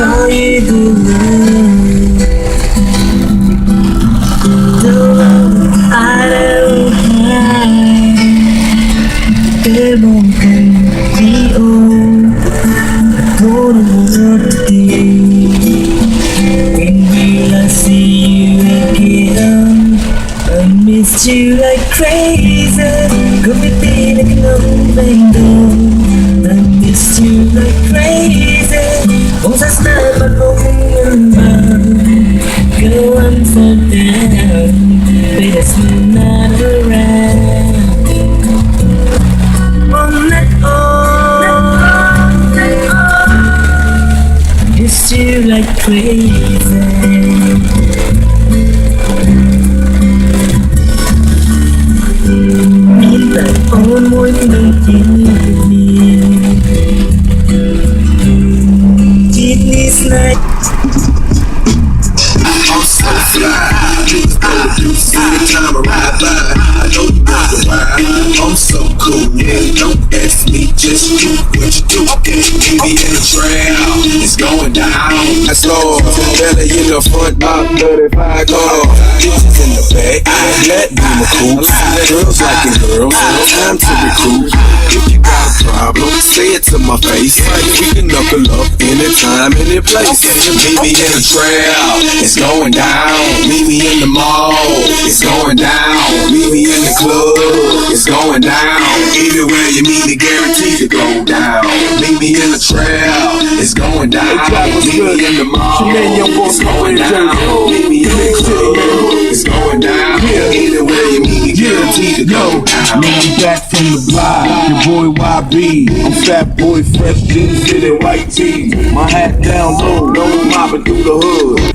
call you the love. The love I don't hide. Để bóng hình đi ôm go to work today. When will I see you again? I miss you like crazy. Không biết tin anh không bên đâu. I miss you like crazy. Bóng sáng sớm mà không ngừng bằng. Girl, I'm so down, but it's not around. Won't let on. Miss you like crazy. Nhìn lại ôn môi nồng chín miền. Kidneys like I'm so fly, just go do every time I ride by. I know you wonder why. I'm so cool, yeah. Don't ask me, just do what you do. Baby in the trail, it's going down. Let's go. Belly in the front, about 35 cars. Bitches in the back, let be my cool. Girls like it, girls. Time to recruit. If you got a problem, say it to my face. We can knuckle up anytime, any place. Meet me in the trail, it's going down. Meet me in the mall, it's going down. Meet me in the club, it's going down. Anywhere you meet me, guaranteed to go down. Meet me in the trail, it's going down. Meet me in the mall, it's going down. Meet me in the club, it's going down. Anywhere you meet me, guaranteed to go down. Man, I'm back from the block, your boy YB. I'm fat boy, fresh jeans, fitted white tees. My hat down low, no mobbing through the hood.